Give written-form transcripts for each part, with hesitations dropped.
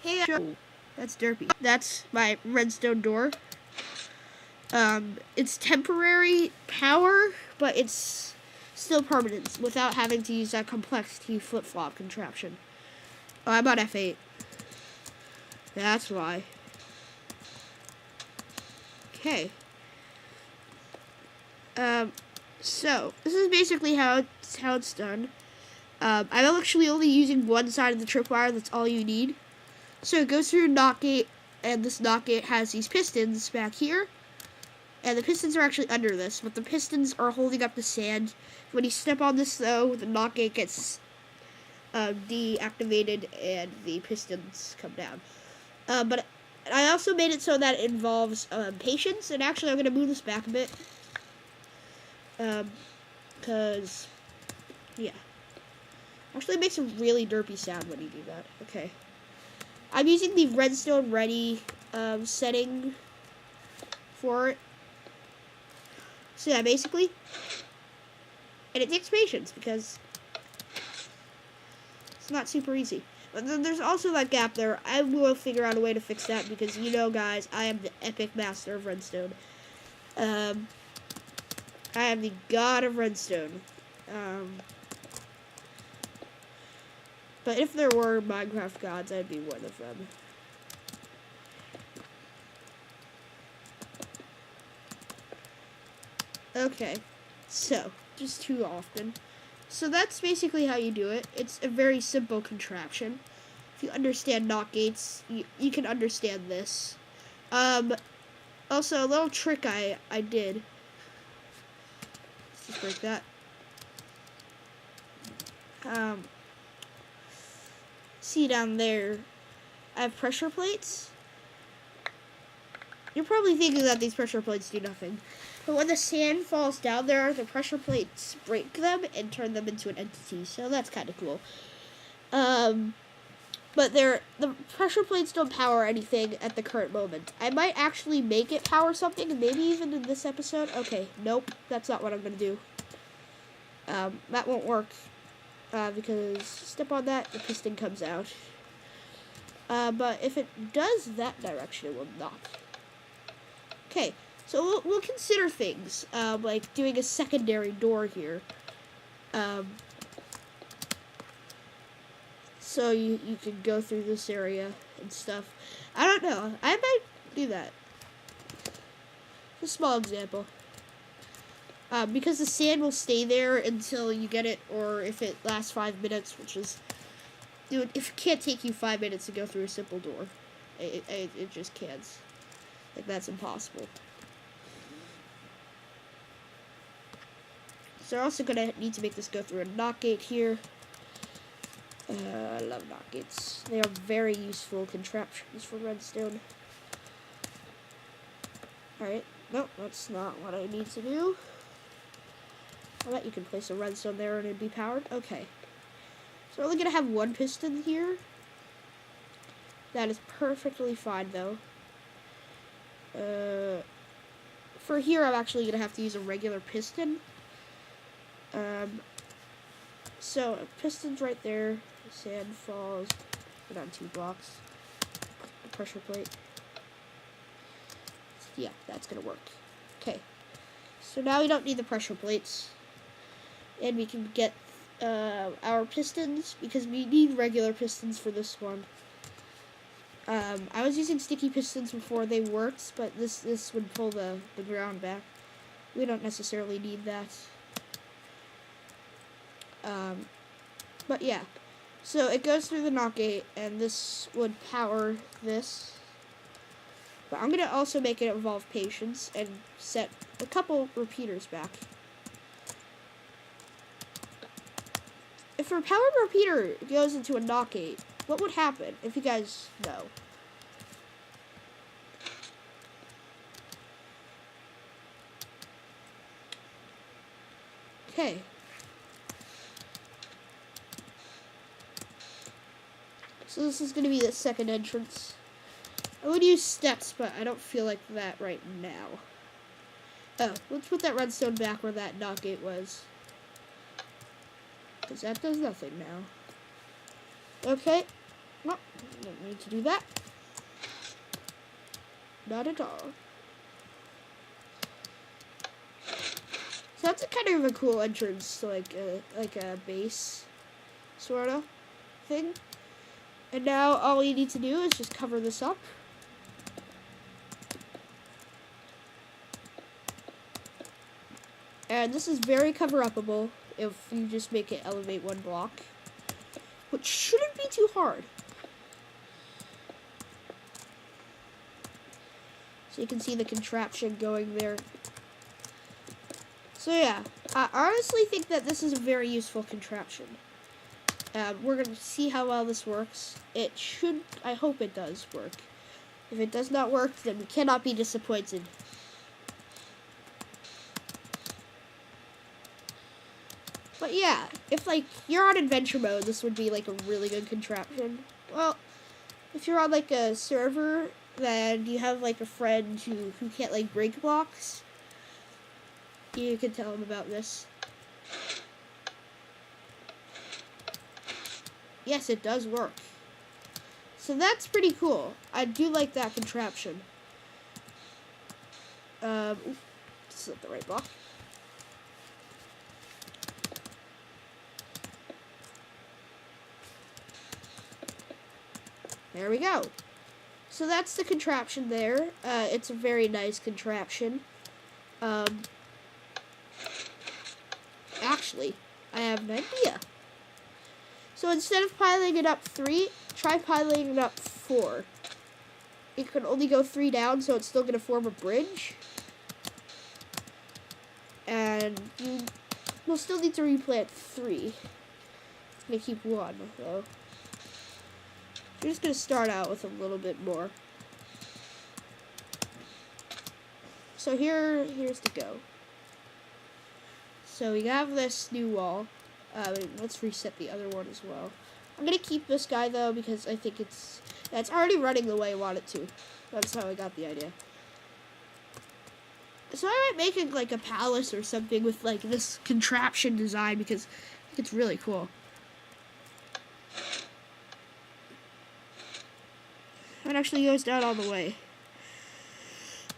Hey, that's derpy. That's my redstone door. It's temporary power, but it's still permanent without having to use that complexity flip-flop contraption. Oh, I'm on F8. That's why. Okay. So this is basically how it's done. I'm actually only using one side of the tripwire. That's all you need. So it goes through a NOT gate, and this NOT gate has these pistons back here. And the pistons are actually under this, but the pistons are holding up the sand. When you step on this, though, the NOT gate gets deactivated, and the pistons come down. But I also made it so that it involves patience, and actually I'm going to move this back a bit. Because, yeah. Actually, it makes a really derpy sound when you do that. Okay. I'm using the redstone ready setting for it. So yeah, basically. And it takes patience because it's not super easy. But then there's also that gap there. I will figure out a way to fix that because, you know, guys, I am the epic master of redstone. I am the god of redstone. But if there were Minecraft gods, I'd be one of them. Okay, so, just too often. So that's basically how you do it. It's a very simple contraption. If you understand NOT gates, you can understand this. Also, a little trick I did. Let's just break that. See down there, I have pressure plates. You're probably thinking that these pressure plates do nothing. But when the sand falls down there, the pressure plates break them and turn them into an entity. So that's kind of cool. But the pressure plates don't power anything at the current moment. I might actually make it power something, maybe even in this episode. Okay, nope, that's not what I'm going to do. That won't work. Because step on that, the piston comes out. But if it does that direction, it will not. Okay, so we'll consider things, like doing a secondary door here. So you can go through this area and stuff. I don't know. I might do that. A small example. Because the sand will stay there until you get it, or if it lasts 5 minutes, which is, dude, if it can't take you 5 minutes to go through a simple door, it just can't. Like, that's impossible. So we're also gonna need to make this go through a NOT gate here. I love NOT gates. They are very useful contraptions for redstone. Alright, nope, that's not what I need to do. I bet you can place a redstone there and it'd be powered. Okay. So we're only going to have one piston here. That is perfectly fine, though. For here, I'm actually going to have to use a regular piston. So, piston's right there. The sand falls. Put on 2 blocks. The pressure plate. Yeah, that's going to work. Okay. So now we don't need the pressure plates. And we can get our pistons, because we need regular pistons for this one. I was using sticky pistons before they worked, but this would pull the ground back. We don't necessarily need that. But yeah. So it goes through the NOT gate, and this would power this. But I'm going to also make it involve patience and set a couple repeaters back. If a powered repeater goes into a NOT gate, what would happen, if you guys know? Okay. So this is going to be the second entrance. I would use steps, but I don't feel like that right now. Oh, let's put that redstone back where that NOT gate was. Because that does nothing now. Okay. No, don't need to do that. Not at all. So that's a kind of a cool entrance to like a base sort of thing. And now all you need to do is just cover this up. And this is very cover-upable if you just make it elevate one block, which shouldn't be too hard. So you can see the contraption going there. So yeah, I honestly think that this is a very useful contraption. We're going to see how well this works. It should, I hope it does work. If it does not work, then we cannot be disappointed. But yeah, if like you're on adventure mode, this would be like a really good contraption. Well, if you're on like a server, then you have like a friend who can't like break blocks, you can tell him about this. Yes, it does work. So that's pretty cool. I do like that contraption. This is not the right block. There we go. So that's the contraption there. It's a very nice contraption. Actually, I have an idea. So instead of piling it up 3, try piling it up 4. It can only go 3 down, so it's still going to form a bridge. And you will still need to replant 3. It's going to keep 1, though. We're just going to start out with a little bit more. So here's the go. So we have this new wall. Let's reset the other one as well. I'm going to keep this guy, though, because I think it's already running the way I want it to. That's how I got the idea. So I might make it like a palace or something with like this contraption design, because I think it's really cool. It actually goes down all the way.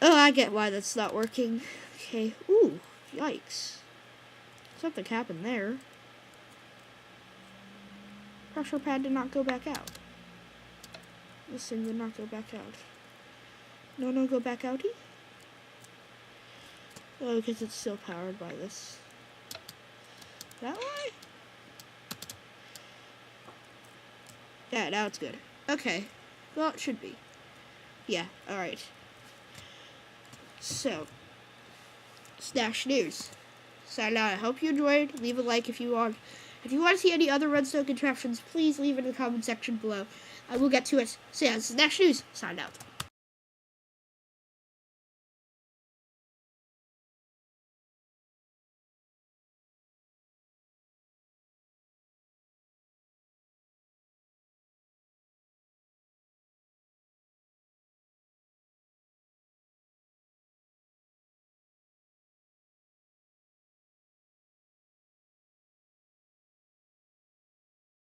Oh, I get why that's not working. Okay. Ooh, yikes. Something happened there. Pressure pad did not go back out. This thing did not go back out. No, go back outie? Oh, because it's still powered by this. That way? Yeah, now it's good. Okay. Well, it should be. Yeah, alright. So, Snash News. Sign out. I hope you enjoyed. Leave a like if you want. If you want to see any other redstone contraptions, please leave it in the comment section below. I will get to it. So yeah, this is Snash News. Sign out.